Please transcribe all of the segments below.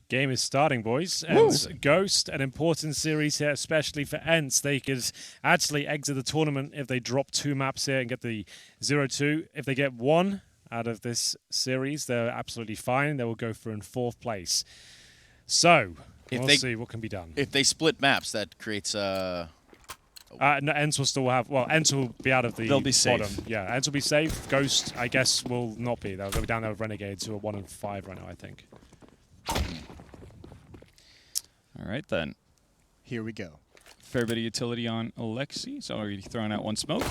Game is starting, boys. ENCE Ghost, an important series here, especially for ENCE. They could actually exit the tournament if they drop 2 maps here and get the 0-2. If they get 1 out of this series, they're absolutely fine. They will go for in 4th place. So, we'll see what can be done. If they split maps, that creates no, ENCE will still have... Well, ENCE will be out of the They'll be bottom. safe. Yeah, ENCE will be safe. Ghost, I guess, will not be. They'll go down there with Renegades, who are 1 and 5 right now, I think. All right, then. Here we go. Fair bit of utility on Alexi. He's already throwing out 1 smoke.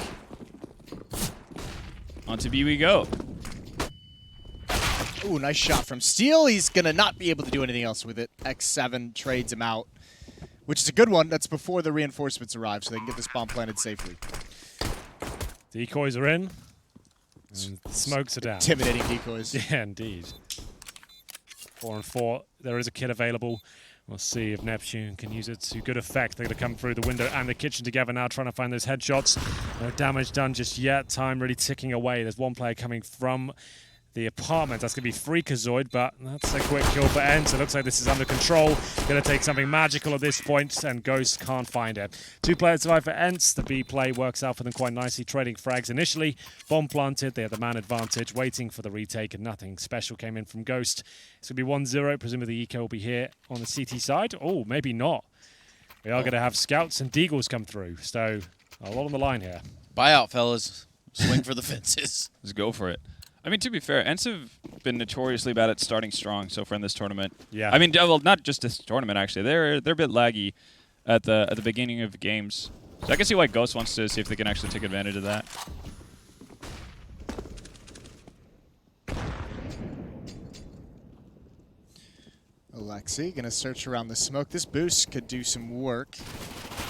On to B we go. Ooh, nice shot from Steel. He's going to not be able to do anything else with it. X7 trades him out, which is a good one. That's before the reinforcements arrive, so they can get this bomb planted safely. Decoys are in. And smokes are down. Intimidating decoys. Yeah, indeed. 4 and 4. There is a kit available. We'll see if Neptune can use it to good effect. They're going to come through the window and the kitchen together now, trying to find those headshots. No damage done just yet. Time really ticking away. There's 1 player coming from the apartment. That's going to be Freakazoid, but that's a quick kill for ENCE. It looks like this is under control. Going to take something magical at this point, and Ghost can't find it. 2 players survive for ENCE. The B play works out for them quite nicely, trading frags initially. Bomb planted. They have the man advantage, waiting for the retake, and nothing special came in from Ghost. It's going to be 1-0. Presumably the eco will be here on the CT side. Oh, maybe not. We are going to have scouts and deagles come through, so a lot on the line here. buy out, fellas. Swing for the fences. Let's go for it. I mean, to be fair, ENCE have been notoriously bad at starting strong so far in this tournament. Yeah. I mean, well, not just this tournament, actually. They're a bit laggy at the beginning of games. So I can see why Ghost wants to see if they can actually take advantage of that. Alexi gonna search around the smoke. This boost could do some work.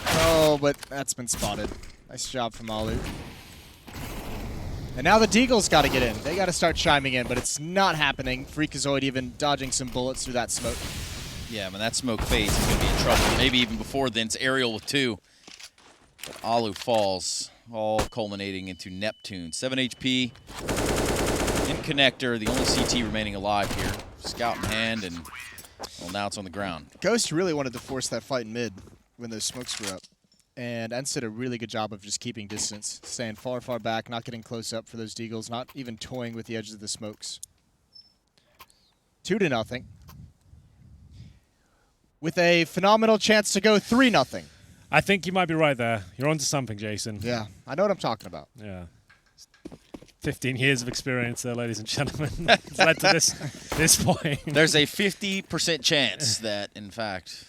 Oh, but that's been spotted. Nice job from Alu. And now the Deagle's got to get in. They got to start chiming in, but it's not happening. Freakazoid even dodging some bullets through that smoke. Yeah, when that smoke fades, he's going to be in trouble. Maybe even before then, it's Aerial with 2. But Alu falls, all culminating into Neptune. 7 HP in connector, the only CT remaining alive here. Scout in hand, and well, now it's on the ground. Ghost really wanted to force that fight in mid when those smokes were up. And ENCE did a really good job of just keeping distance, staying far, far back, not getting close up for those Deagles, not even toying with the edges of the smokes. 2-0. With a phenomenal chance to go 3-0. I think you might be right there. You're onto something, Jason. Yeah, I know what I'm talking about. Yeah. 15 years of experience there, ladies and gentlemen. It's led to this point. There's a 50% chance that, in fact,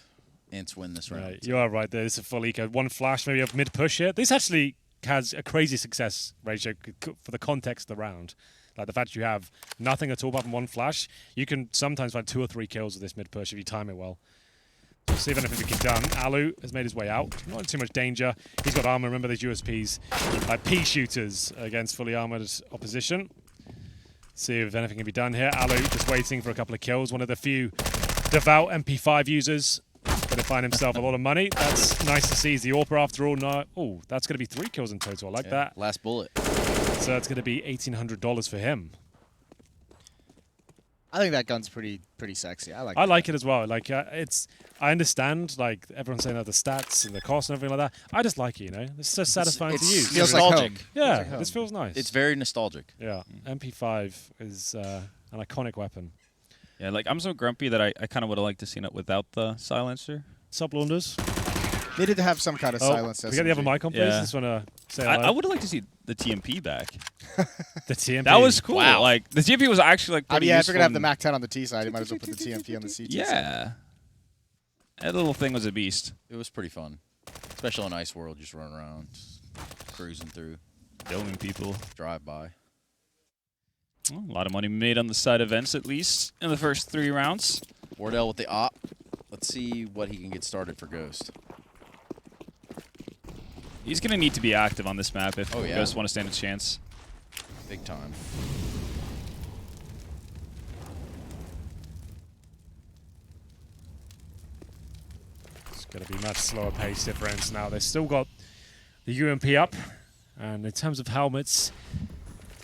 ENCE win this round. Right, you are right there. This is a full eco. 1 flash, maybe of mid-push here. This actually has a crazy success ratio for the context of the round. Like the fact you have nothing at all apart from 1 flash, you can sometimes find 2 or 3 kills with this mid-push if you time it well. We'll see if anything can be done. Alu has made his way out. Not in too much danger. He's got armor. Remember these USPs. P shooters against fully armored opposition. See if anything can be done here. Alu just waiting for a couple of kills. One of the few devout MP5 users. Going to find himself a lot of money. That's nice to see. He's the AWPer after all. No, oh, that's going to be 3 kills in total. I like that. Last bullet. So that's going to be $1,800 for him. I think that gun's pretty sexy. I like it as well. Like I understand. Like everyone's saying the stats and the cost and everything like that. I just like it. You know, it's so satisfying to use. Feels like home. Yeah, like home. this feels nice. It's very nostalgic. Yeah, MP5 is an iconic weapon. Yeah, like I'm so grumpy that I kind of would have liked to seen it without the silencer. Sublaunders. Needed to have some kind of silence. We got the other mic on, please. Yeah. Just want to say I would have liked to see the TMP back. the TMP. That was cool. Wow. Like the TMP was actually like pretty yeah, if useful. you're gonna have the Mac 10 on the T side, you might as well put the TMP on the CT side. Yeah. That little thing was a beast. It was pretty fun. Especially on Ice World, just running around, cruising through, Filming people. drive by. Well, a lot of money made on the side of ENCE, at least, in the first 3 rounds. Wardell with the op. Let's see what he can get started for Ghost. He's going to need to be active on this map if yeah. Ghost want to stand a chance. Big time. It's going to be much slower pace difference now. They've still got the UMP up, and in terms of helmets,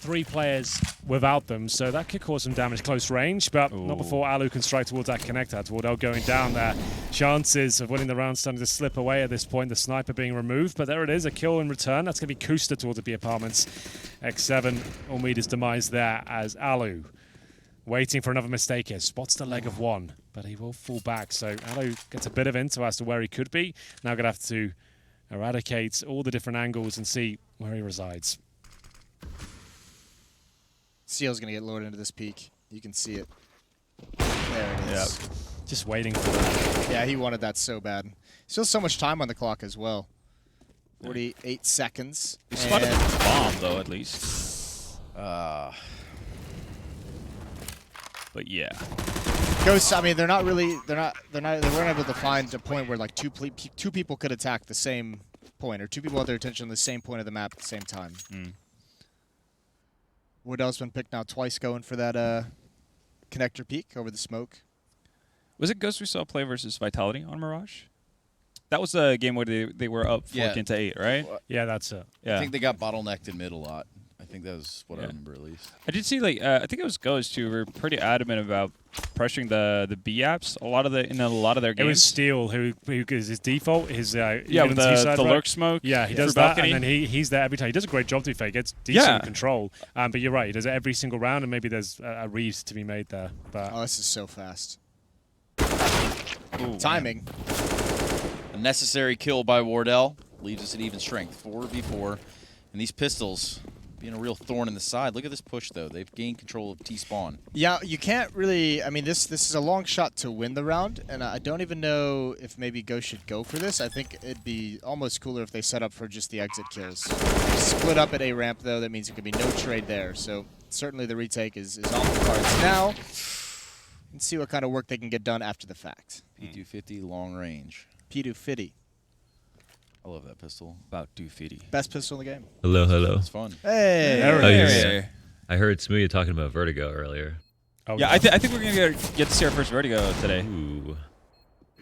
3 players without them, so that could cause some damage close range, but not before Alu can strike towards that connector. Wardell going down there. Chances of winning the round starting to slip away at this point. The sniper being removed, but there it is, a kill in return. That's going to be Kusta towards the B apartments. X7 will meet his demise there as Alu waiting for another mistake here. Spots the leg of one, but he will fall back. So Alu gets a bit of info as to where he could be. Now going to have to eradicate all the different angles and see where he resides. Seal's going to get lured into this peak. You can see it. There it is. Yep. Just waiting for that. Yeah, he wanted that so bad. Still so much time on the clock as well. 48 seconds. He spotted the bomb, though, at least. But yeah. Ghosts, I mean, they weren't able to find a point where like two people could attack the same point, or 2 people had their attention on the same point of the map at the same time. Wardell's been picked now twice going for that connector peak over the smoke. Was it Ghost we saw play versus Vitality on Mirage? That was the game where they were up 14-8, right? Yeah, that's it. Yeah. I think they got bottlenecked in mid a lot. I think that was what I remember at least. I did see I think it was Ghost who were pretty adamant about pressuring the B apps in a lot of their games. It was Steel who is his default. His with the lurk smoke. Yeah, he does that, and then he's there every time. He does a great job to be fair. He gets decent control. But you're right, he does it every single round, and maybe there's a read to be made there. But this is so fast. Ooh, Timing. A necessary kill by Wardell leaves us at even strength, 4v4, and these pistols being a real thorn in the side. Look at this push, though. They've gained control of T-spawn. Yeah, you can't really... I mean, this is a long shot to win the round, and I don't even know if maybe Ghost should go for this. I think it'd be almost cooler if they set up for just the exit kills. Split up at A ramp, though. That means there could be no trade there. So certainly the retake is on the cards now. And see what kind of work they can get done after the fact. P250 long range. P250. I love that pistol. about 250. Best pistol in the game. Hello, hello. It's fun. Hey! There it is. Yeah. I heard Smoothie talking about Vertigo earlier. Oh, Yeah, I think we're going to get to see our first Vertigo today. Ooh.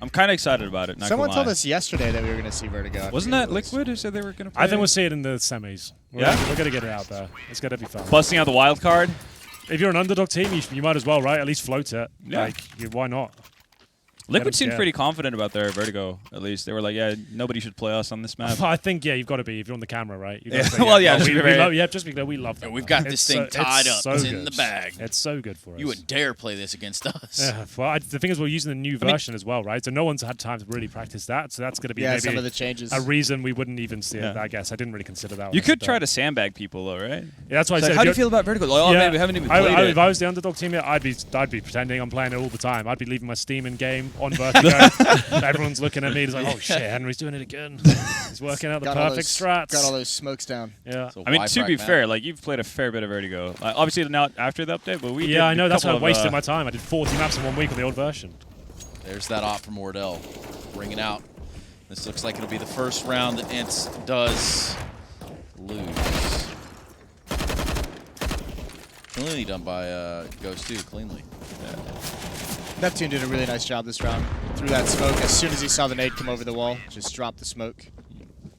I'm kind of excited about it. Not Someone gonna told lie. us yesterday that we were going to see Vertigo. Wasn't that Liquid who said they were going to play? I think we'll see it in the semis. Yeah? We're going to get it out there. It's going to be fun. Busting out the wild card. If you're an underdog team, you might as well, right? At least float it. Yeah. Why not? Liquid seemed yeah. pretty confident about their Vertigo, at least. They were like, yeah, nobody should play us on this map. I think, you've got to be if you're on the camera, right? You've got Yeah. to say, Well, yeah, we just be love, just because we love them. We've got It's this thing so- tied up. so It's good. in the bag. It's so good for us. You wouldn't dare play this against us. Yeah, well, the thing is, we're using the new version as well, right? So no one's had time to really practice that. So that's going to be maybe some of the changes. a reason we wouldn't even see it. Yeah. I guess I didn't really consider that. You one, could but- try to sandbag people, though, right? Yeah, that's why I It's like, said. how do you if feel about Vertigo? Like, oh, man, we haven't even played it. If I was the underdog team here, I'd be pretending I'm playing it all the time. I'd be leaving my Steam in game on Vertigo. Everyone's looking at me. It's like, oh shit, Henry's doing it again. He's working out the Got all perfect those- strats. Got all those smokes down. Yeah. So I mean, why to be frack fair, map? like, you've played a fair bit of Vertigo. Obviously, not after the update, but we did Yeah, I a know. That's why I couple wasted of, my time. I did 40 maps in 1 week on the old version. There's that op from Wardell. Ringing out. This looks like it'll be the first round that ENCE does lose. Cleanly done by Ghost 2, cleanly. Neptune did a really nice job this round. Threw that smoke as soon as he saw the nade come over the wall. Just dropped the smoke.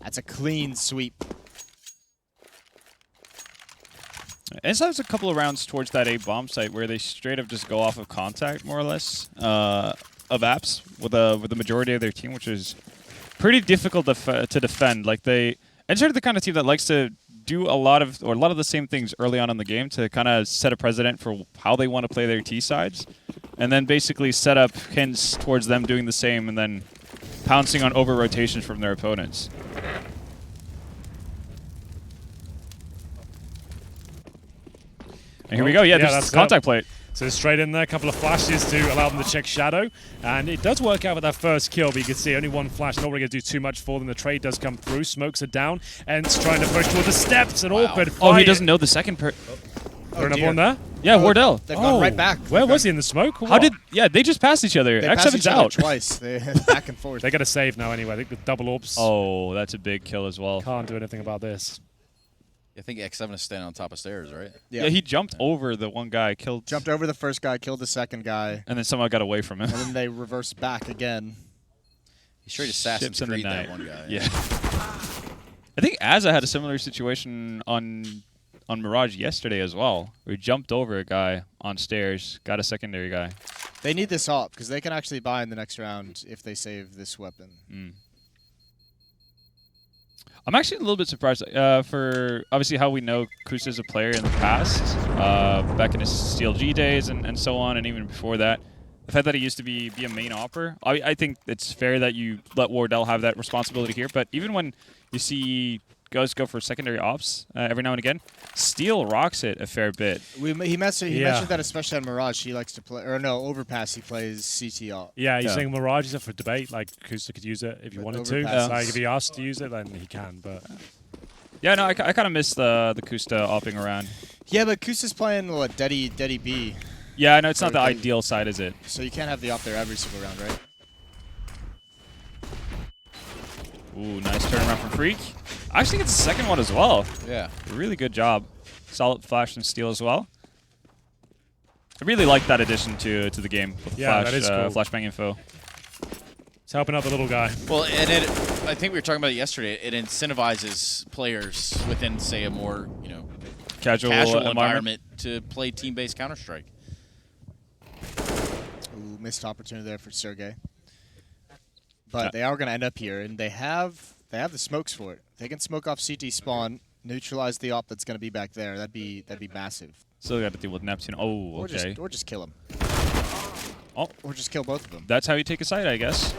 That's a clean sweep. And so there's a couple of rounds towards that A bomb site where they straight up just go off of contact, more or less, of apps with the majority of their team, which is pretty difficult to defend. Like and sort of the kind of team that likes to do a lot of the same things early on in the game to kind of set a precedent for how they want to play their T sides, and then basically set up hints towards them doing the same, and then pouncing on over rotations from their opponents. And here we go. Yeah, there's that's contact plate. So straight in there, a couple of flashes to allow them to check shadow. And it does work out with that first kill, but you can see only one flash, not really going to do too much for them. The trade does come through. Smokes are down. ENCE trying to push towards the steps. An awkward fight. Oh, he doesn't know the second There another dear. one there? Yeah, Wardell. They've gone right back. Where was he in the smoke? or How what? did... Yeah, they just passed each other. They passed X7's each other out. twice. They back and forth. They got to save now anyway. I think with double orbs. Oh, that's a big kill as well. Can't do anything about this. I think X7 is standing on top of stairs, right? Yeah, he jumped over the one guy, killed... Jumped over the first guy, killed the second guy, And then somehow got away from him. and then they reversed back again. He straight Assassin's Ships in the Creed that night. one guy. Yeah. I think Azza had a similar situation on on Mirage yesterday as well. We jumped over a guy on stairs, got a secondary guy. They need this op because they can actually buy in the next round if they save this weapon. I'm actually a little bit surprised for obviously how we know Kusta as a player in the past, back in his CLG days and so on, and even before that. The fact that he used to be a main opper, I think it's fair that you let Wardell have that responsibility here. But even when you see guys go for secondary ops every now and again, Steel rocks it a fair bit. He mentioned that especially on Mirage, he likes to play, or no, Overpass, he plays CT op. Yeah, he's saying Mirage is up for debate. Like, Kusta could use it if he wanted to. Overpass. Like, if he asked to use it, then he can. But Yeah, no, I kind of miss the Kusta opping around. Yeah, but Kusta's playing, what, Deddy B. Yeah, I know it's not the ideal side, is it? So you can't have the op there every single round, right? Ooh, nice turnaround from Freak. Actually gets the second one as well. Yeah. Really good job. Solid flash and steal as well. I really like that addition to the game. With Yeah, that is cool. Flashbang info. it's helping out the little guy. Well, and I think we were talking about it yesterday. It incentivizes players within, say, a more casual environment to play team-based Counter-Strike. Ooh, missed opportunity there for Sergey. But they are going to end up here, and they have the smokes for it. They can smoke off CT spawn, neutralize the op that's going to be back there. That'd be massive. Still got to deal with Neptune. Oh, okay. Or just kill him. Oh, or just kill both of them. That's how you take a side, I guess.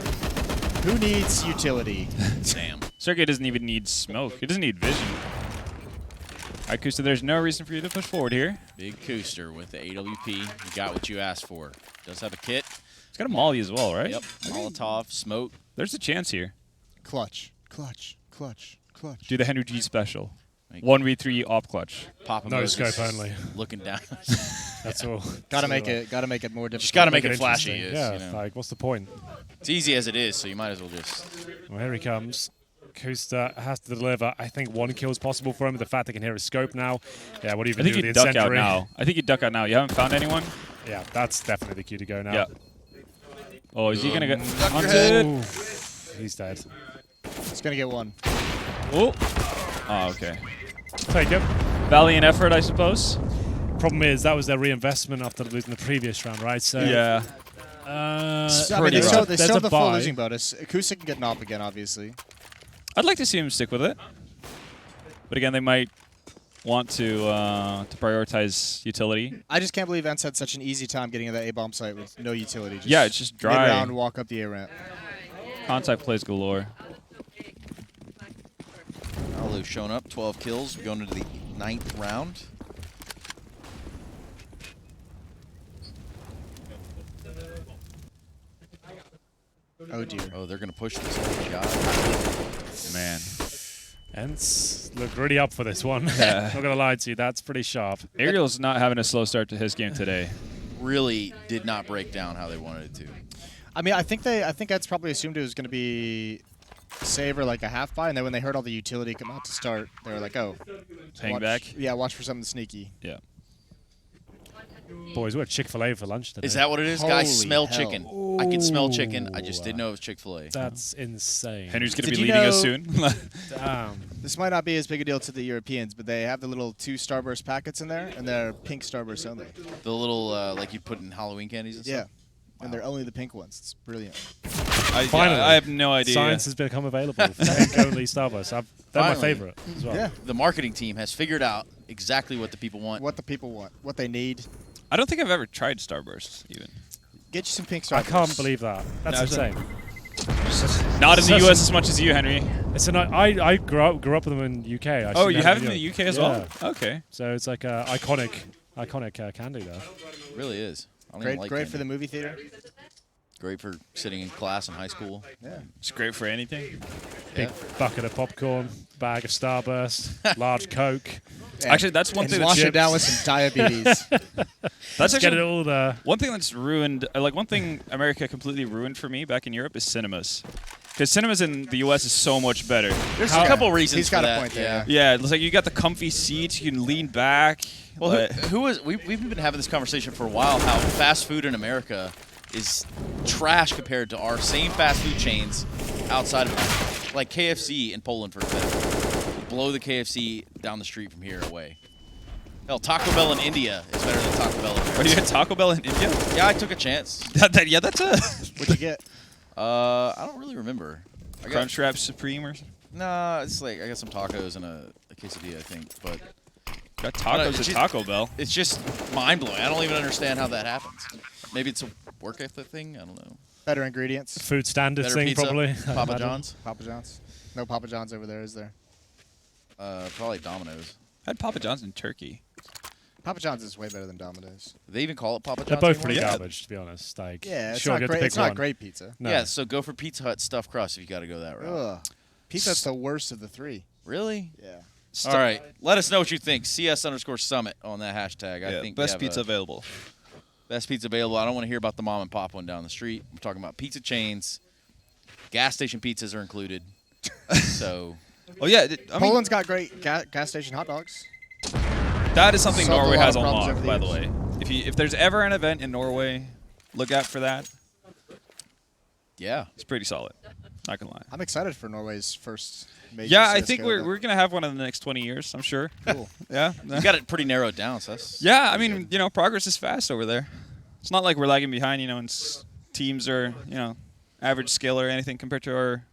Who needs utility? Damn. Sergey doesn't even need smoke. He doesn't need vision. All right, Kusta, there's no reason for you to push forward here. Big Kuster with the AWP. You got what you asked for. Does have a kit. He's got a molly as well, right? Yep. Molotov, smoke. There's a chance here. Clutch. Clutch. Clutch. Clutch. Do the HenryG special. 1v3 op clutch. Pop No scope only. Looking down. That's all. Gotta make it more difficult. Just got to make it interesting. flashy. Yeah, like, what's the point? It's easy as it is, so you might as well just... Well, here he comes. Kusta has to deliver. I think one kill is possible for him. The fact they can hear his scope now. Yeah, what do you even do with the duck out incendiary? now. I think you duck out now. You haven't found anyone? Yeah, that's definitely the cue to go now. Yeah. Oh, is he going to get Duck your hunted? Ooh, he's dead. He's gonna get one. Oh. Oh, okay. Take him. Valiant effort, I suppose. Problem is, that was their reinvestment after losing the previous round, right? So Yeah. I mean, pretty they still, rough. they There's still a have the full buy. losing bonus. Kusa can get an op again, obviously. I'd like to see him stick with it. But again, they might want to prioritize utility. I just can't believe ENCE had such an easy time getting to that A-bomb site with no utility. Just Yeah, it's just dry. mid-round, walk up the A ramp. Contact plays galore. Alu's showing up, 12 kills, going into the 9th round. Oh dear. Oh, they're going to push this. Oh, God. Man. ENCE look really up for this one. Yeah. Not gonna lie to you, that's pretty sharp. Ariel's not having a slow start to his game today. Really did not break down how they wanted it to. I mean, I think ENCE probably assumed it was going to be save or like a half buy, and then when they heard all the utility come out to start, they were like, oh. Hang watch, back? Yeah, watch for something sneaky. Yeah. Boys, we're at Chick-fil-A for lunch today. Is that what it is? Holy Guys, smell hell. chicken. I can smell chicken. I just didn't know it was Chick-fil-A. That's insane. Henry's going to Did be you leading us know- soon. Damn. This might not be as big a deal to the Europeans, but they have the little 2 Starburst packets in there, and they're pink Starburst only. The little, like you put in Halloween candies and Yeah. stuff? And they're only the pink ones. It's brilliant. Finally. I have no idea. Science has become available for pink only Starburst. They're my Finally. favorite as well. Yeah. The marketing team has figured out exactly what the people want. What the people want, what they need. I don't think I've ever tried Starburst, even. Get you some pink Starburst. I can't believe that. That's No, it's a- insane. Not in the So- U.S. as much as you, Henry. I grew up with them in UK. Oh, you have it in the UK as well? Yeah. Okay. So it's like a iconic candy though. It really is. I don't Great, even like great for the candy. movie theater. Great for sitting in class in high school. Yeah. It's great for anything. Big bucket of popcorn, bag of Starburst, large Coke. Actually, that's one And thing wash that's it down with some diabetes. that's Get it actually all there. one thing that's ruined. Like one thing America completely ruined for me back in Europe is cinemas. Because cinemas in the U.S. is so much better. There's a couple reasons He's for got that. a point there. Yeah. Yeah, it's like you got the comfy seats, you can lean back. Well, but- we've been having this conversation for a while, how fast food in America is trash compared to our same fast food chains outside of, like KFC in Poland, for example. Blow the KFC down the street from here away. Hell, Taco Bell in India is better than Taco Bell in Are Paris. you at Taco Bell in India? Yeah, I took a chance. Yeah, that's a What'd you get? I don't really remember. I got, Crunchwrap Supreme or something. nah, it's like I got some tacos and a quesadilla, I think. But Got tacos at Taco Bell. it's just mind blowing. I don't even understand how that happens. Maybe it's a work ethic thing. I don't know. Better ingredients. Food standards Better thing, pizza, probably. I Papa imagine. John's. Papa John's. No Papa John's over there, is there? Probably Domino's. I had Papa John's in Turkey. Papa John's is way better than Domino's. Do they even call it Papa John's? They're both anymore? pretty Yeah. garbage, to be honest. Like, Yeah, it's sure, not get to great. pick It's not one. great pizza. No. Yeah, so go for Pizza Hut stuffed crust if you got to go that route. Ugh. Pizza's the worst of the three. Really? Yeah. All right. Let us know what you think. CS_summit on that hashtag. I Yeah, think best we have pizza available. Best pizza available. I don't want to hear about the mom and pop one down the street. I'm talking about pizza chains. Gas station pizzas are included. So Oh yeah, I mean, Poland's got great gas station hot dogs. that is something Solved a Norway lot has of on problems lock, over the by the years. way. If there's ever an event in Norway, look out for that. yeah. It's pretty solid. Not gonna lie. I'm excited for Norway's first major Yeah, I CS:GO think event. we're gonna have one in the next 20 years. I'm sure. Cool. Yeah. You got it pretty narrowed down, so that's Yeah, I mean, progress is fast over there. It's not like we're lagging behind, and teams are, average scale or anything compared to our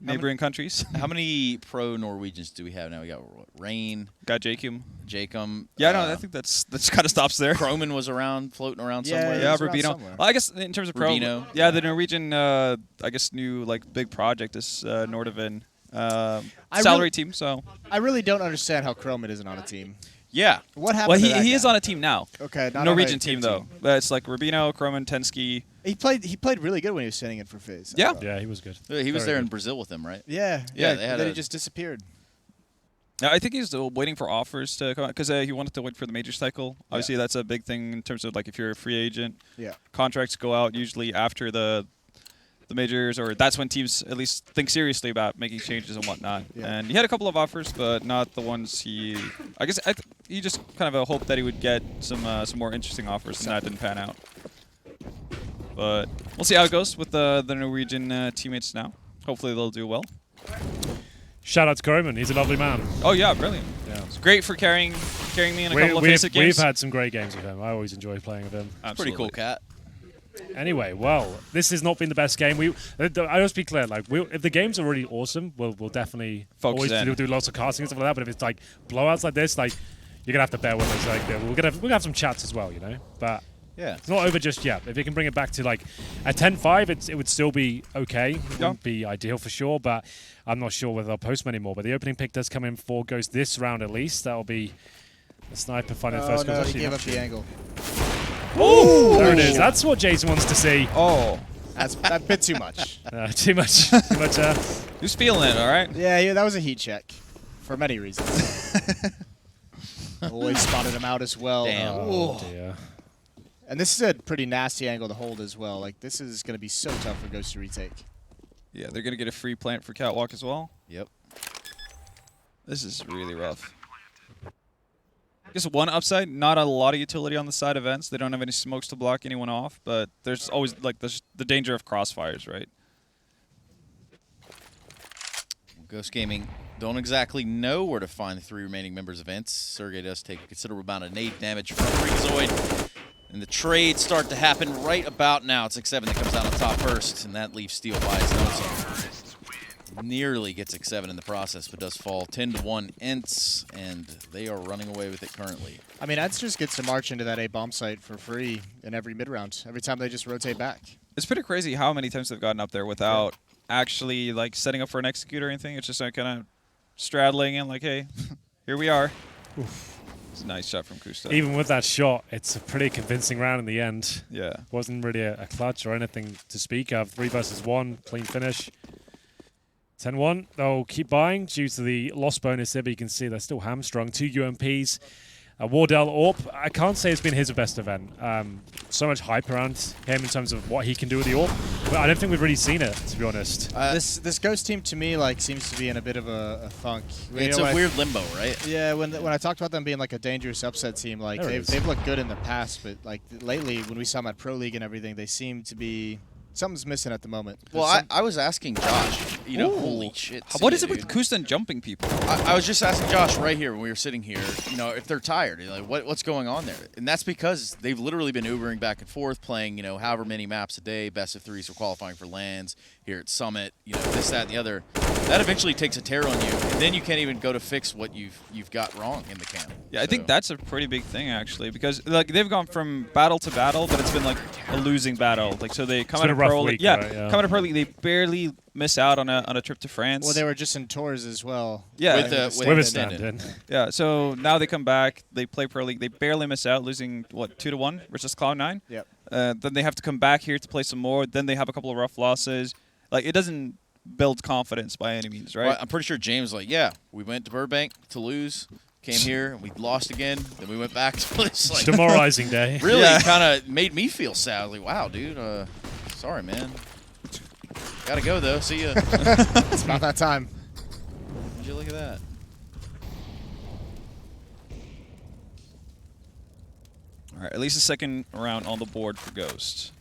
neighboring countries. How many pro Norwegians do we have now? We got what, Rain, Got Jacob. Jacob. Yeah, no, I think that's kind of stops there. Croman was floating around Yeah, somewhere. Yeah, It's around Rubino. somewhere. Well, I guess in terms of pro, Rubino. yeah, the Norwegian, I guess new big project is Nordavind salary really- team. So I really don't understand how Croman isn't on a team. Yeah. What happened well, to he that is guy? on a team now. Okay, not Norwegian on a team big though. But it's like Rubino, Croman, Tensky. He played really good when he was standing in for Fizz. I Yeah. thought. Yeah, he was good. He was Very there in good. Brazil with them, right? Yeah, Yeah, they had then a- he just disappeared. Now, I think he's still waiting for offers to come out because he wanted to wait for the major cycle. Obviously, that's a big thing in terms of if you're a free agent. Yeah. Contracts go out usually after the majors, or that's when teams at least think seriously about making changes and whatnot. Yeah. And he had a couple of offers, but not the ones he. I guess he just kind of hoped that he would get some more interesting offers, and that didn't pan out. But we'll see how it goes with the Norwegian teammates now. Hopefully, they'll do well. Shout out to Croman. He's a lovely man. Oh yeah, brilliant. Yeah. It's great for carrying me in a couple of We've basic games. had some great games with him. I always enjoy playing with him. Pretty cool cat. Anyway, well, this has not been the best game. I just be clear, if the games are really awesome, we'll definitely Focus always in. do lots of casting and stuff like that. But if it's like blowouts like this, you're gonna have to bear with us. We're gonna have some chats as well, But Yeah. it's not over just yet. If you can bring it back to a 10-5, it would still be okay. It wouldn't be ideal for sure, but I'm not sure whether they'll post many more. But the opening pick does come in for Ghost this round at least. That'll be a sniper finding the Oh first no, goal. he gave up the angle. Oh, there it is. That's what Jason wants to see. Oh, That's a bit too much. Too much. Too much. who's feeling it? All right. Yeah, that was a heat check, for many reasons. Always spotted him out as well. Damn. Oh dear. And this is a pretty nasty angle to hold as well. This is going to be so tough for Ghost to retake. Yeah, they're gonna get a free plant for Catwalk as well. Yep. This is really rough. I guess one upside, not a lot of utility on the side of ENCE. They don't have any smokes to block anyone off, but there's always the danger of crossfires, right? Ghost Gaming don't exactly know where to find the 3 remaining members of ENCE. Sergey does take a considerable amount of nade damage from Freakazoid. And the trades start to happen right about now. It's X7 that comes out on top first, and that leaves Steel by his nose. Nearly gets X7 in the process, but does fall 10-1 ENCE, and they are running away with it currently. I mean, ENCE just gets to march into that A bomb site for free in every mid-round. Every time they just rotate back. It's pretty crazy how many times they've gotten up there without actually setting up for an execute or anything. It's just kind of straddling and hey, here we are. It's a nice shot from Kusta. Even with that shot, it's a pretty convincing round in the end. Yeah. Wasn't really a clutch or anything to speak of. 3 versus 1, clean finish. 10-1. They'll keep buying due to the loss bonus there, but you can see they're still hamstrung. 2 UMPs. Wardell Orp, I can't say it's been his best event. So much hype around him in terms of what he can do with the Orp, but I don't think we've really seen it, to be honest. This Ghost team, to me, seems to be in a bit of a funk. It's a weird limbo, right? Yeah, when I talked about them being a dangerous upset team, they've looked good in the past, but lately when we saw them at Pro League and everything, they seem to be Something's missing at the moment. Well, I was asking Josh, you know, holy shit. What see is it dude. with Kusta and jumping people? I was just asking Josh right here when we were sitting here, you know, if they're tired, like what's going on there? And that's because they've literally been Ubering back and forth, playing, you know, however many maps a day, best of threes for qualifying for LANs here at Summit, you know, this, that, and the other. That eventually takes a tear on you, and then you can't even go to fix what you've got wrong in the camp. Yeah, I think that's a pretty big thing actually, because like they've gone from battle to battle, but it's been like a losing battle. Like so they come out of Pro League, right, come out of Pro League, they barely miss out on a trip to France. Well, they were just in tours as well. Yeah, with a stand-in. yeah. So now they come back, they play Pro League, they barely miss out, losing what 2-1 versus Cloud9. Yep. Then they have to come back here to play some more. Then they have a couple of rough losses. Like it doesn't build confidence by any means, right? Well, I'm pretty sure James was like, yeah, we went to Burbank to lose, came here, and we lost again, then we went back to this. Like, Demoralizing day. really Yeah. kind of made me feel sad. Like, wow, dude, sorry, man. Gotta go, though. See ya. It's about that time. Would you look at that? All right, at least a second round on the board for Ghost.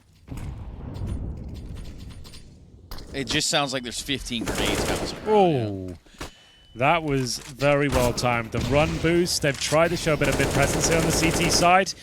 It just sounds like there's 15 grenades bouncing around. Oh, that was very well timed. The run boost, they've tried to show a bit of mid-presence here on the CT side,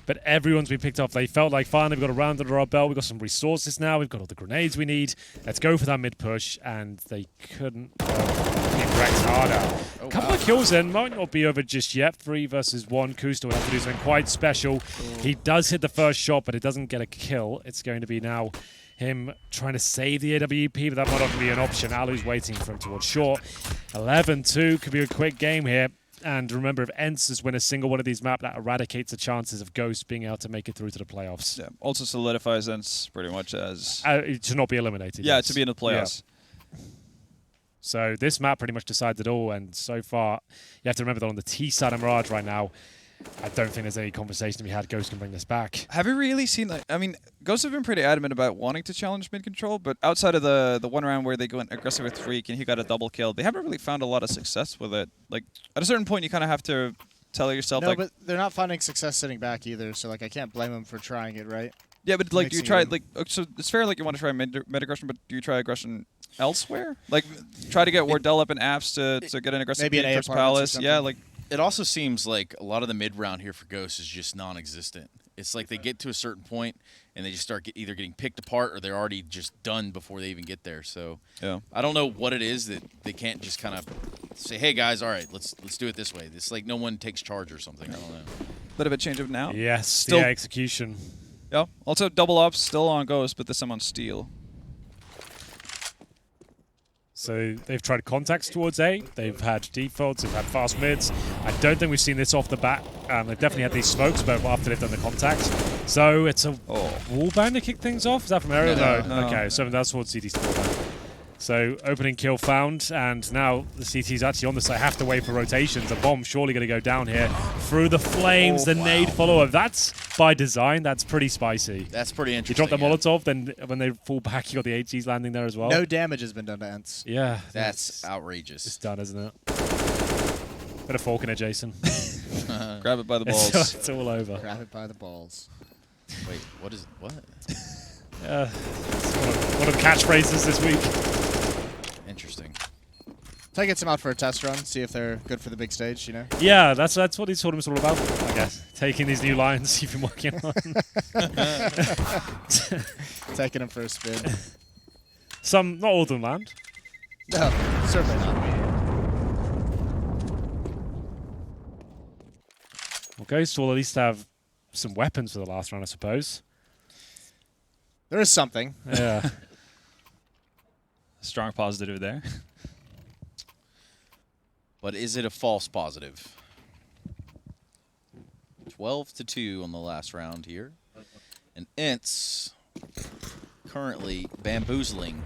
but everyone's been picked off. They felt like, finally, we've got a round under our belt. We've got some resources now. We've got all the grenades we need. Let's go for that mid-push, and they couldn't wrecked harder. Oh, A couple wow. of kills in, might not be over just yet. 3 versus 1. Kusta will have to do something quite special. He does hit the first shot, but it doesn't get a kill. It's going to be now him trying to save the AWP, but that might not be an option. Alu's waiting for him towards short. 11-2 could be a quick game here. And remember, if ENCE win a single one of these maps, that eradicates the chances of Ghost being able to make it through to the playoffs. Yeah, also solidifies ENCE pretty much as To not be eliminated. yeah yes. to be in the playoffs. Yeah. So this map pretty much decides it all, and so far, you have to remember that on the T side of Mirage right now, I don't think there's any conversation to be had. Ghost can bring this back. Have you really seen like? I mean, Ghosts have been pretty adamant about wanting to challenge mid control, but outside of the one round where they go aggressive with Freak and he got a double kill, they haven't really found a lot of success with it. Like at a certain point, you kind of have to tell yourself No, like, but they're not finding success sitting back either, so like I can't blame them for trying it, right? yeah, but like you mixing try it in. like so it's fair like you want to try mid aggression, but do you try aggression elsewhere? Like try to get Wardell up in apps to get an aggressive Maybe an game A towards apartments or Palace. Yeah, something. like It also seems like a lot of the mid round here for Ghost is just non-existent. It's like they get to a certain point and they just start either getting picked apart or they're already just done before they even get there. So yeah. I don't know what it is that they can't just kind of say, "Hey guys, all right, let's do it this way." It's like no one takes charge or something. I don't know. Bit of a change of now. Yes, Still- the execution. Yeah. Also double ups still on Ghost, but this time on Steel. So they've tried contacts towards A. They've had defaults. They've had fast mids. I don't think we've seen this off the bat. They've definitely had these smokes, but after they've done the contact. So it's a wallbang to kick things off. Is that from aerial? No. Okay, so that's towards CT score then. So opening kill found, and now the CT's actually on the side. Have to wait for rotations. A bomb surely going to go down here through the flames. The nade follow-up. That's by design. That's pretty spicy. That's pretty You interesting. drop the Molotov, then when they fall back, you got the HGs landing there as well. No damage has been done to ENCE. Yeah, That's it's outrageous. done, isn't it? Bit of fork in it, Jason. Grab it by the It's, balls. it's all over. Grab it by the balls. Wait, what is what? It's one of the catchphrases this week. Interesting. Try to get some out for a test run, see if they're good for the big stage, you know? Yeah, that's what these tournament's all about, I guess. Taking these new lines you've been working on. Taking them for a spin. Some, not all of them land. No, certainly not. Okay, so we'll at least have some weapons for the last round, I suppose. There is something. Yeah. Strong positive there. But is it a false positive? 12-2 on the last round here. And ENCE currently bamboozling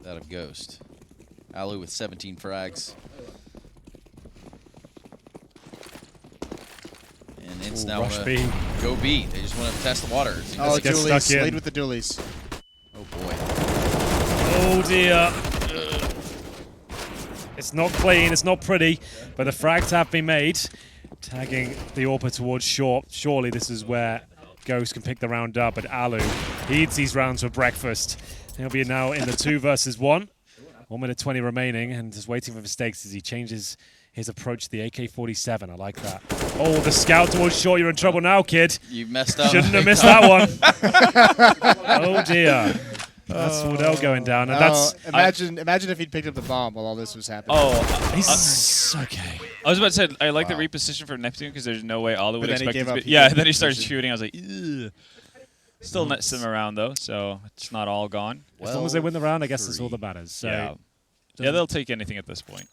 that of Ghost. Alu with 17 frags. And ENCE Ooh, now rush wanna B. go B. They just want to test the water. Oh, get dualies. stuck in. Lead with the dualies. Oh boy. Oh dear. It's not clean, it's not pretty, but the frags have been made. Tagging the AWPer towards short. Surely this is where Ghost can pick the round up, but Alu, He eats these rounds for breakfast. He'll be now in the 2 versus 1. 1 minute 20 remaining, and just waiting for mistakes as he changes his approach to the AK-47. I like that. Oh, the scout towards short. You're in trouble now, kid. You messed up. Shouldn't have missed that one. Oh, dear. That's Wardell going down. And that's imagine if he'd picked up the bomb while all this was happening. Oh, he's okay. I was about to say, I like the reposition for Neptune because there's no way Alu would then he expect gave it to up, be. he Yeah, gave then he up started position. shooting. I was like, ugh. Still nets him around though, so it's not all gone. As long as they win the round, I guess that's all that matters. So Yeah, they'll take anything at this point.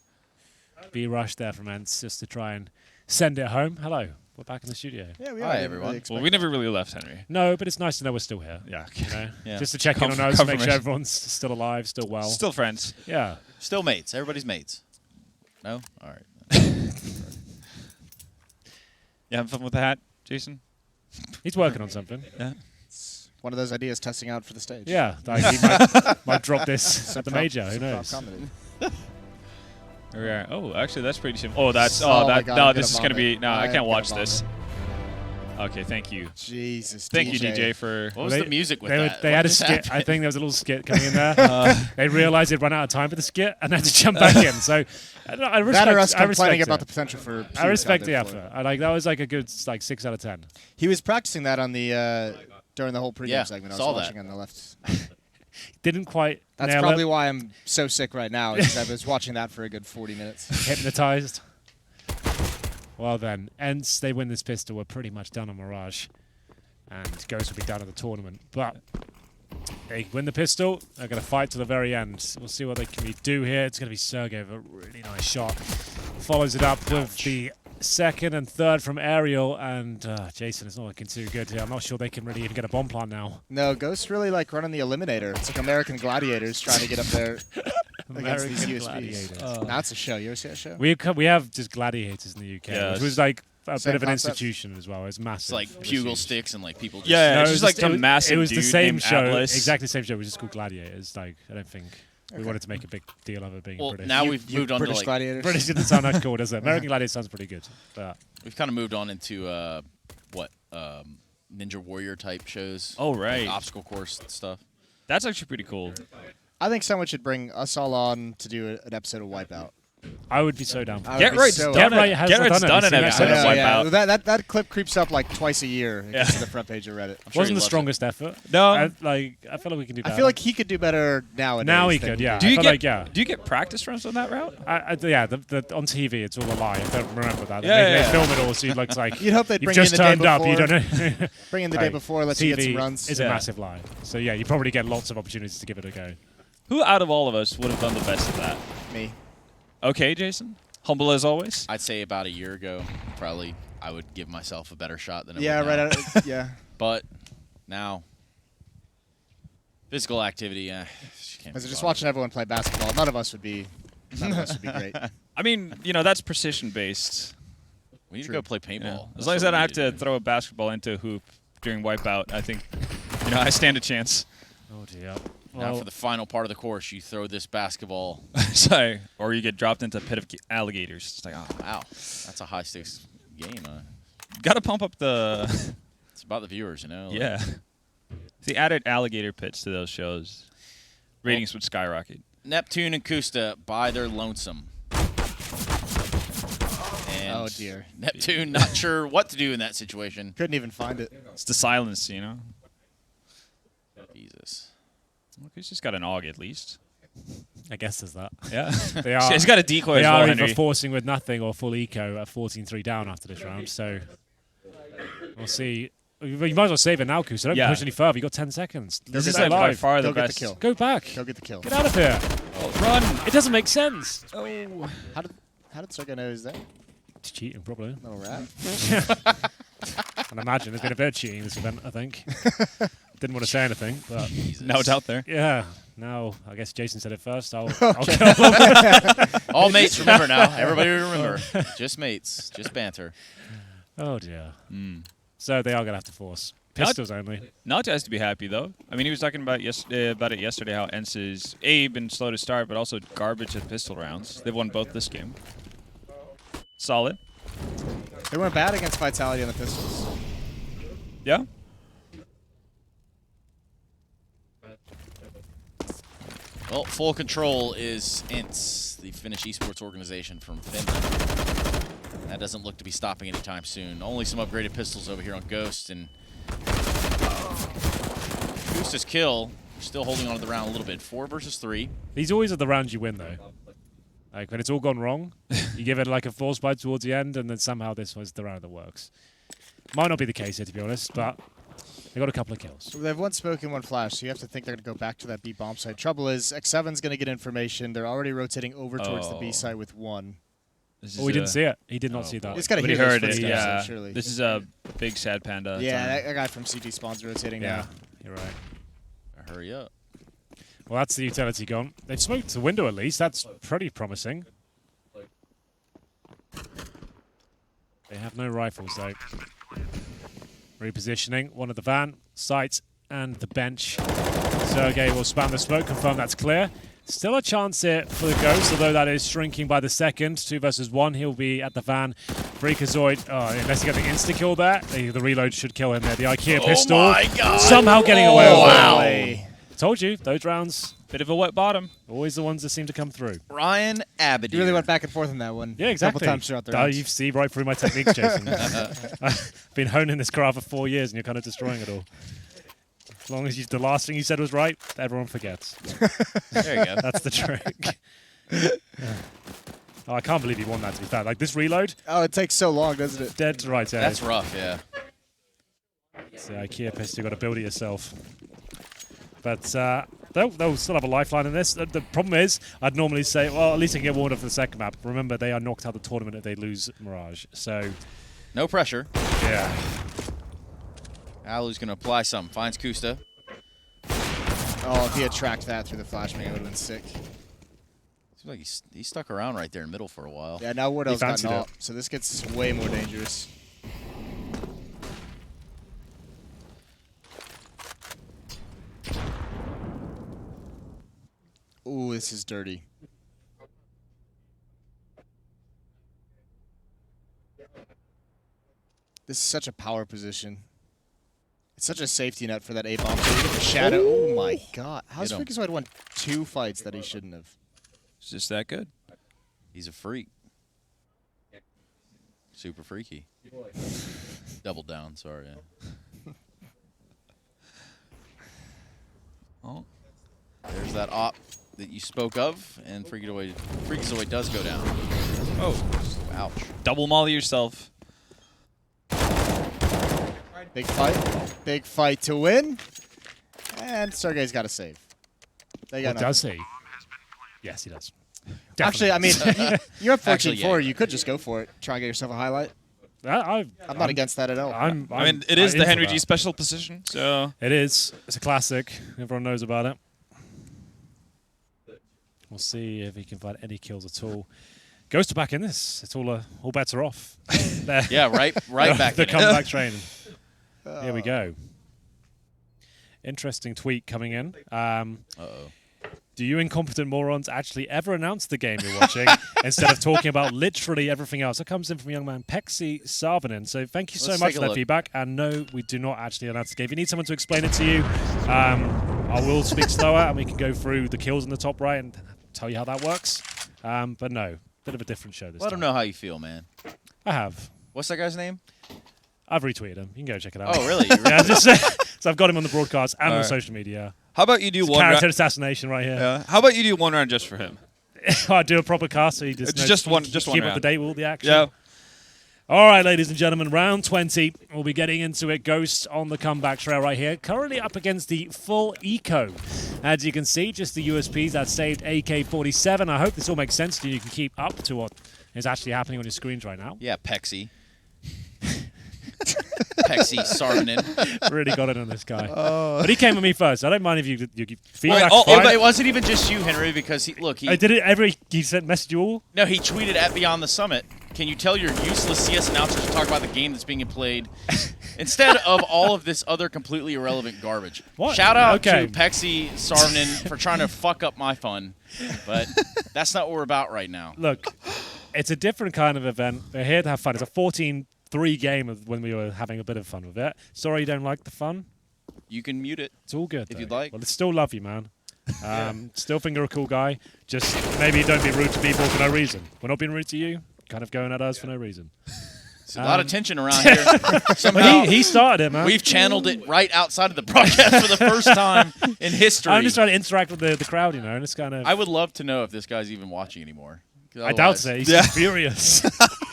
be rushed there from ENCE just to try and send it home. Hello, we're back in the studio. Yeah, we Hi, are. Didn't everyone. Really Well, expect we never really left, Henry. No, but it's nice to know we're still here. Yeah, You know? Yeah. Just to check in on us, make sure Confirmation. everyone's still alive, still well. Still friends. Yeah. Still mates. Everybody's mates. No? All right. You having fun with the hat, Jason? He's working on something. Yeah. one of those ideas testing out for the stage. Yeah, like he might drop this at the major. Who knows? Here we are. Oh, actually, that's pretty simple. Oh, that's. Oh Oh, my that. God, No, I'm this gonna is gonna be. vomit. No, I I'm can't watch gonna this. Okay, thank you. Jesus. Thank you, DJ, for. What was the music with they that? They What had a just skit. happened? I think there was a little skit coming in there. They realised they'd run out of time for the skit and had to jump back in. So I respect, that or us I respect complaining it. about the potential for. I respect the puke on their effort. floor. I like that was like a good 6 out of 10. He was practicing that on the during the whole pregame Yeah, segment. I saw was that. watching on the left. Didn't quite That's nail probably it. why I'm so sick right now. Is I was watching that for a good 40 minutes. Hypnotized. Well then, ENCE, they win this pistol. We're pretty much done on Mirage. And Ghost will be done at the tournament. But they win the pistol. They're going to fight to the very end. We'll see what they can do here. It's going to be Sergey with a really nice shot. Follows it up with the second and third from Aerial. And Jason is not looking too good here. I'm not sure they can really even get a bomb plant now. No, Ghost really like running the Eliminator. It's like American Gladiators trying to get up there against these American USPs. Gladiators. That's a show. You ever see that show? We have just gladiators in the UK, Yeah, which was like a same bit of an concept. institution as well. It's massive. It's like It was bugle huge. sticks and like people just Yeah, No, it's it just was like a massive It was dude the same named show, Atlas. exactly the same show. It was just called Gladiators. Like I don't think we Okay. wanted to make a big deal of it being Well, British. now we've moved on to British like Gladiators. British didn't sound that cool, does it? American Gladiators sounds pretty good. But we've kind of moved on into Ninja Warrior type shows. Oh, right. Like obstacle course stuff. That's actually pretty cool. I think someone should bring us all on to do an episode of Wipeout. I would be so down. For I it. would Get be right, so Get right has Get Right's done it. done an Have you seen episode that? of Yeah, Wipeout. yeah. That clip creeps up like twice a year. It gets to the front page of Reddit. I'm sure Wasn't he the loves it. strongest effort. No. I feel like we can do better. I feel like he could do better nowadays. Now he than could, we yeah. do. Do you I get? feel like, yeah. Do you get practice runs on that route? Yeah, on TV it's all a lie. I don't remember that. Yeah, they yeah. film it all, so it looks like You'd hope they'd you've bring just in the day turned up. You before. don't know. Bring in the day Hey, before, let TV you get some runs. is Yeah. a massive lie. So yeah, you probably get lots of opportunities to give it a go. Who out of all of us would have done the best of that? Me. Okay, Jason. Humble as always. I'd say about a year ago, probably I would give myself a better shot than I Yeah, would right. now. Yeah. But now, physical activity. Can't As be just bothered. watching everyone play basketball, none of us would be great. I mean, that's precision based. We need to go play paintball. As long as I don't have to throw a basketball into a hoop during Wipeout, I think I stand a chance. Oh dear. Now for the final part of the course, you throw this basketball. Sorry. Or you get dropped into a pit of alligators. It's like, oh, Wow, that's a high stakes game. gotta pump up the. It's about the viewers, you know. Like, Yeah. If they added alligator pits to those shows, ratings would skyrocket. Neptune and Kusta by their lonesome. And Oh, dear. Neptune not sure what to do in that situation. Couldn't even find it. It's the silence, Jesus. Okay, he's just got an AUG at least. I guess there's that. Yeah. They are. He's got a decoy They as well, are Henry. either forcing with nothing or full eco at 14-3 down after this round. So we'll see. You might as well save it now, Kusa. Don't Yeah. push any further. You've got 10 seconds. This is get like that by alive. far the Go get the best. kill. Go back. Go get the kill. Get out of here. Run. It doesn't make sense. How did Sergey know he was there? It's cheating, probably. Little rat. I'd imagine there's been a bit of cheating in this event, I think. Didn't want to say anything, but Now it's out there. yeah. Now, I guess Jason said it first. I'll kill him. All mates, remember now. Everybody remember. Just mates. Just banter. Oh, dear. So they are going to have to force. Pistols only. Naut has to be happy though. I mean, he was talking about it yesterday how ENCE is been slow to start, but also garbage at pistol rounds. They've won both this game. Solid. They weren't bad against Vitality on the Pistols. Yeah. Well, full control is ENCE, the Finnish esports organization from Finland. That doesn't look to be stopping anytime soon. Only some upgraded pistols over here on Ghost, and Gusta's kill. Still holding on to the round a little bit. 4 versus 3. These always are the rounds you win, though. Like, when it's all gone wrong, you give it like a force bite towards the end, and then somehow this was the round that works. Might not be the case here, to be honest, but they got a couple of kills. They've one smoke and one flash, so you have to think they're going to go back to that B bomb site. Trouble is, X7's going to get information. They're already rotating over towards the B site with 1. Oh, he didn't see it. He did not see that. He's got to But hear he heard those it, footsteps, yeah. surely. This is a big sad panda. Yeah, that guy from CT Spawn's rotating Yeah, now. you're right. Hurry up. Well, that's the utility gone. They've smoked the window at least. That's pretty promising. They have no rifles, though. Repositioning. One at the van, sight, and the bench. Sergey will spam the smoke, confirm that's clear. Still a chance here for the Ghost, although that is shrinking by the second. 2 versus 1. He'll be at the van. Freakazoid, unless he gets the insta-kill there, the reload should kill him there. The IKEA pistol. My God. Somehow getting away with Wow. it. Told you, those rounds, Bit of a wet bottom. always the ones that seem to come through. Ryan Abadir. You really went back and forth on that one. Yeah, exactly. A couple times throughout the round. You see right through my techniques, Jason. I've been honing this craft for 4 years, and you're kind of destroying it all. As long as the last thing you said was right, everyone forgets. There you go. That's the trick. Oh, I can't believe he won that, to be fair. Like, this reload, Oh, it takes so long, doesn't it? dead to right. Yeah. That's rough, yeah. It's the IKEA pistol, you've got to build it yourself. But they'll still have a lifeline in this. The problem is, I'd normally say, well, at least they can get warned up for the second map. Remember, they are knocked out of the tournament if they lose Mirage. So, No pressure. yeah. Alu's going to apply some. Finds Kusta. Oh, if he had tracked that through the flashbang, it would have been sick. Seems like he stuck around right there in the middle for a while. Yeah, now Wardell's got fancied it. naught, so this gets way more dangerous. Ooh, this is dirty. This is such a power position. It's such a safety net for that A-bomb. So you get the shadow. Oh my god. How's Get him. Freakazoid won 2 fights that he shouldn't have? It's just that good. He's a freak. Super freaky. Double down, sorry. Yeah. Oh, there's that op that you spoke of, and Freakazoid does go down. Oh, Ouch. double molly yourself. Big fight. Big fight to win. And Sergey's got to save. They got Well, does he? Yes, he does. Actually, I mean, you're up 14-4. Actually, yeah. You could just go for it. Try and get yourself a highlight. I'm not against that at all. I mean, it is the HenryG special position, so It is. It's a classic. Everyone knows about it. We'll see if he can find any kills at all. Ghost are back in this. It's all bets are off. Yeah, right back the in it. comeback train. Here we go. Interesting tweet coming in. Uh-oh. Do you incompetent morons actually ever announce the game you're watching instead of talking about literally everything else? That comes in from young man Pexi Sarvanen. So thank you so Let's much take for a that look. feedback. And no, we do not actually announce the game. If you need someone to explain it to you, I will speak slower and we can go through the kills in the top right and tell you how that works. But no, bit of a different show this Let time. him know how you feel, man. I have. What's that guy's name? I've retweeted him. You can go check it out. Oh, really? Yeah, so I've got him on the broadcast and on social media. how about you do It's one character round? assassination right here. Yeah. How about you do one round just for him? I do a proper cast so you just, Just one keep up round. to date with all the action. Yeah. All right, ladies and gentlemen, round 20. We'll be getting into it. Ghost on the comeback trail right here. Currently up against the full eco. As you can see, just the USPs that saved AK-47. I hope this all makes sense to you. You can keep up to what is actually happening on your screens right now. Yeah, Pexi. Pexi Sarvanen. Really got it on this guy. But he came with me first. I don't mind if you feedback. It wasn't even just you, Henry, because he I did it he sent message you all. No, he tweeted at Beyond the Summit. Can you tell your useless CS announcers to talk about the game that's being played instead of all of this other completely irrelevant garbage? What? Shout out Okay. to Pexi Sarvanen for trying to fuck up my fun, but that's not what we're about right now. Look, it's a different kind of event. We're here to have fun. It's a 14-3 game of when we were having a bit of fun with it. Sorry you don't like the fun. You can mute it. It's all good. If though. you'd like. Well, I still love you, man. Still think you're a cool guy. Just maybe don't be rude to people for no reason. We're not being rude to you. Kind of going at us for no reason. There's a lot of tension around here. Somehow Well, he started it, man. we've channeled it right outside of the broadcast for the first time in history. I'm just trying to interact with the crowd, you know, and it's kind of. I would love to know if this guy's even watching anymore. I doubt it. He's furious.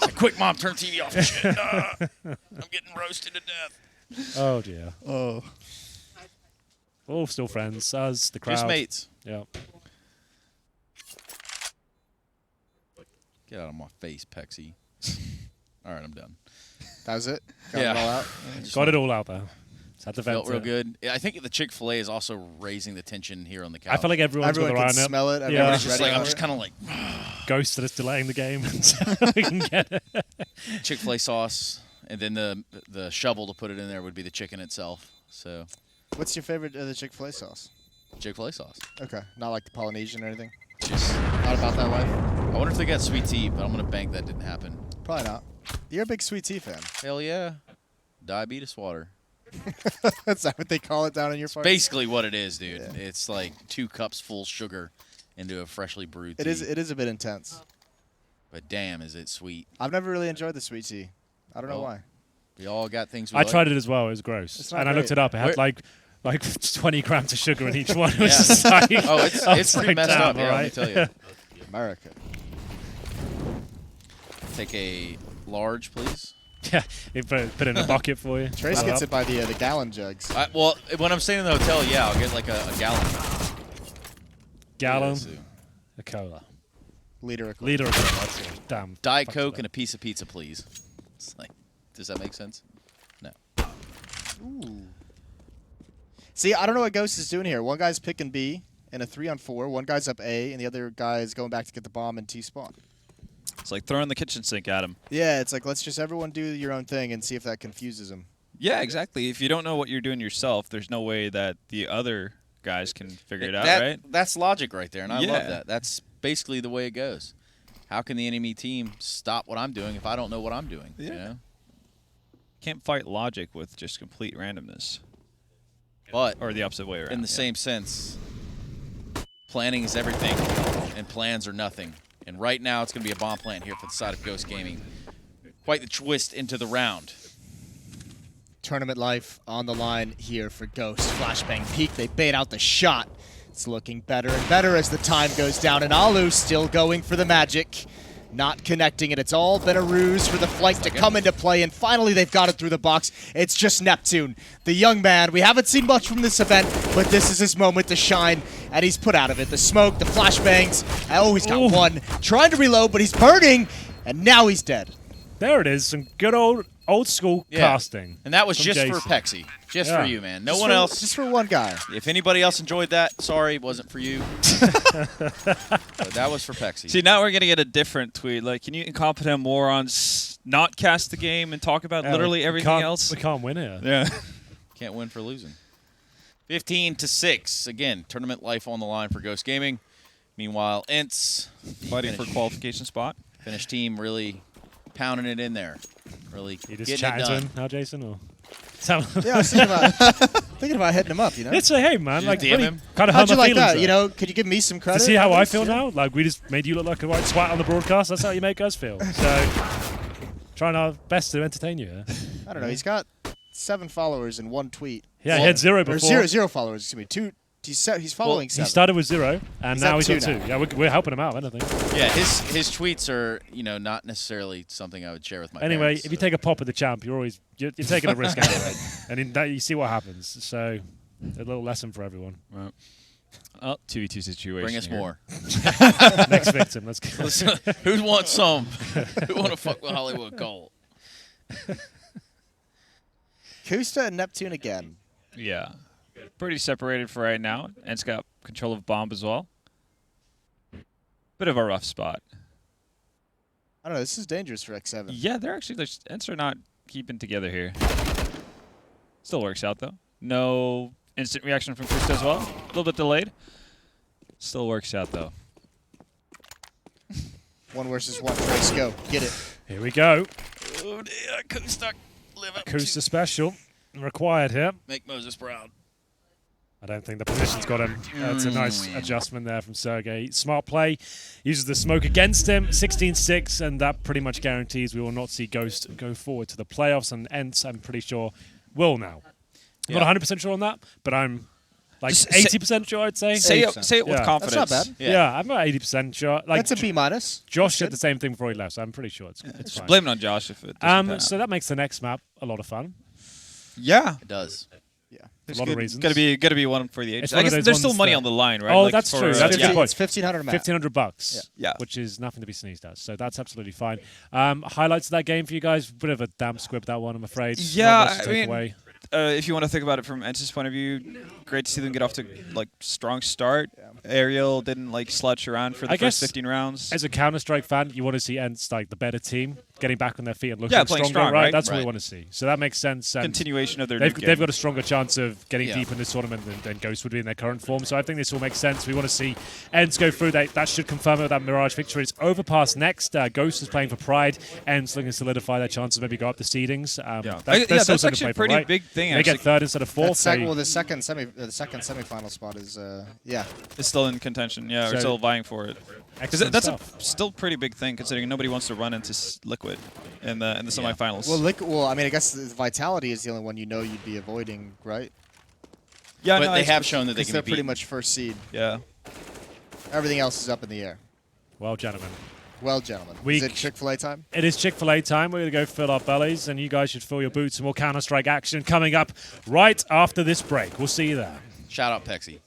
Like, quick, Mom, turn TV off. Shit, I'm getting roasted to death. Oh dear. Oh. All still friends. Us, the crowd. Just mates. Yeah. Get out of my face, Pexy. All right, I'm done. That was it? Got Yeah. it all out? Got it all out there. Just had to Felt vent real it. good. Yeah, I think the Chick-fil-A is also raising the tension here on the couch. I feel like everyone's Everyone got their eye can on it. smell it. Yeah. Everyone's It's just ready like, I'm for just it. kind of like Ghost that is delaying the game until we can get it. Chick-fil-A sauce, and then the shovel to put it in there would be the chicken itself. So What's your favorite of the Chick-fil-A sauce? Chick-fil-A sauce. Okay. Not like the Polynesian or anything? Just, Not about that life? I wonder if they got sweet tea, but I'm gonna bank that didn't happen. Probably not. You're a big sweet tea fan. Hell yeah, diabetes water. That's that what they call it down in your part? Basically what it is, dude. Yeah. It's like 2 cups full sugar into a freshly brewed tea. It is a bit intense. But damn, is it sweet. I've never really enjoyed the sweet tea. I don't know Well, why. We all got things we I like. tried it as well. It was gross. It's not And I looked great. it up. It had Where- like 20 grams of sugar in each one. It was Yeah. just like, Oh, I it's was pretty like, messed damn, up, yeah, all let me right. tell you. America. Take a large, please. Yeah, he put it in a bucket for you. Trace Fill gets up. it by the gallon jugs. Well, when I'm staying in the hotel, yeah, I'll get like a gallon. Gallon, Yeah, so a cola. Liter of Liter of cola, that's it. Damn. Diet fuck Coke that. and a piece of pizza, please. It's like, does that make sense? No. Ooh. See, I don't know what Ghost is doing here. One guy's picking B in a 3-on-4. One guy's up A, and the other guy's going back to get the bomb in T spawn. It's like throwing the kitchen sink at him. Yeah, it's like, let's just everyone do your own thing and see if that confuses him. Yeah, exactly. If you don't know what you're doing yourself, there's no way that the other guys can figure it out, right? That's logic right there, and I love Yeah. that. That's basically the way it goes. How can the enemy team stop what I'm doing if I don't know what I'm doing? You Yeah. know? Can't fight logic with just complete randomness. But Or the opposite way around. in the yeah. same sense, planning is everything, and plans are nothing. And right now, it's going to be a bomb plant here for the side of Ghost Gaming. Quite the twist into the round. Tournament life on the line here for Ghost. Flashbang peek. They bait out the shot. It's looking better and better as the time goes down. And Alu still going for the magic. Not connecting it. It's all been a ruse for the flight to come into play. And finally, they've got it through the box. It's just Neptune, the young man. We haven't seen much from this event, but this is his moment to shine. And he's put out of it. The smoke, the flashbangs. Oh, he's got one. Trying to reload, but he's burning. And now he's dead. There it is. Some good old school Yeah. casting. And that was From just for Jason. Pexy. Just Yeah. for you, man. No Just one for- else. Just for one guy. If anybody else enjoyed that, sorry, it wasn't for you. But that was for Pexy. See, now we're going to get a different tweet. Like, can you incompetent morons not cast the game and talk about Yeah, literally we everything can't- else? We can't win here. Yeah. Can't win for losing. 15-6. Again, tournament life on the line for Ghost Gaming. Meanwhile, ENCE Fighting for qualification spot. Finish team really pounding it in there. Really You just getting it chatting to done. him now, Jason? Or? Yeah, I was thinking about hitting him up, you know? It's a hey, man. you Like, DM him? kind of How'd hurt you my like feelings that? there. You know, could you give me some credit? To see how I Alex? feel Yeah. now? Like, we just made you look like a white swat on the broadcast. That's how you make us feel. So, trying our best to entertain you here. I don't know. He's got 7 followers in one tweet. Yeah, he had 0 Or before. zero followers, excuse me. 2. He's following He 7. started with 0, and He's now at he's got 2 2. now. Yeah, we're helping him out, I think. Yeah, his tweets are, not necessarily something I would share with my Anyway, parents, if you so. take a pop at the champ, you're taking a risk anyway. And in that, you see what happens. So, a little lesson for everyone. Right. Oh, 2v2 situation. Bring us here. more. Next victim. Let's go. Listen, who wants some? Who want to fuck with Hollywood Gold? Kusta and Neptune again. Yeah. Pretty separated for right now. ENCE got control of bomb as well. Bit of a rough spot. I don't know. This is dangerous for X7. Yeah, they're actually, ENCE are not keeping together here. Still works out, though. No instant reaction from Kusta as well. A little bit delayed. Still works out, though. 1 versus 1. Trace, go. Get it. Here we go. Oh, dear. Kusta, live up Kusta to special required here. make Moses proud. I don't think the position's got him. That's a nice adjustment there from Sergey. Smart play. Uses the smoke against him. 16-6, and that pretty much guarantees we will not see Ghost go forward to the playoffs. And ENCE, I'm pretty sure, will now. I'm not 100% sure on that, but I'm like 80% sure, I'd say. Say it with Yeah. confidence. That's not bad. Yeah, I'm about 80% sure. Like, That's a B minus. Josh said the same thing before he left, so I'm pretty sure it's Just fine. blame it on Josh if it doesn't pan So out. that makes the next map a lot of fun. Yeah. It does. A lot of reasons. Got to be one for the It's ages. one I of guess those there's still ones money that- on the line, right? Oh, Like that's for, true. That is a good point. It's 1,500 a map. $1,500, Yeah. which is nothing to be sneezed at. So that's absolutely fine. Highlights of that game for you guys? Bit of a damp squib, that one, I'm afraid. Yeah, Not much to I take mean, away. if you want to think about it from ENCE's point of view, great to see them get off to like strong start. Ariel didn't like slouch around for the I first guess 15 rounds. As a Counter-Strike fan, you want to see ENCE like the better team getting back on their feet and looking Yeah, playing stronger, strong, right? right? That's what we Right. want to see. So that makes sense. And Continuation of their they've nuke they've game. got a stronger chance of getting Yeah. deep in this tournament than Ghost would be in their current form. So I think this all makes sense. We want to see ENCE go through. That should confirm it with that Mirage victory. It's Overpass next. Ghost is playing for Pride. ENCE looking to solidify their chances, maybe go up the seedings. That's actually a pretty big thing. They get third instead of fourth. The second semifinal spot is It's still in contention. Yeah, So- we're still vying for it. Because Excellent that's stuff. a still pretty big thing, considering nobody wants to run into Liquid in the semifinals. well, I mean, I guess the Vitality is the only one you'd be avoiding, right? yeah, But no, they it's- have shown that they Because can they're be pretty beaten. much first seed. Yeah. Everything else is up in the air. Well, gentlemen. Well, gentlemen, Week- is it Chick-fil-A time? It is Chick-fil-A time. We're going to go fill our bellies, and you guys should fill your boots. Some more Counter-Strike action coming up right after this break. We'll see you there. Shout out Pexi.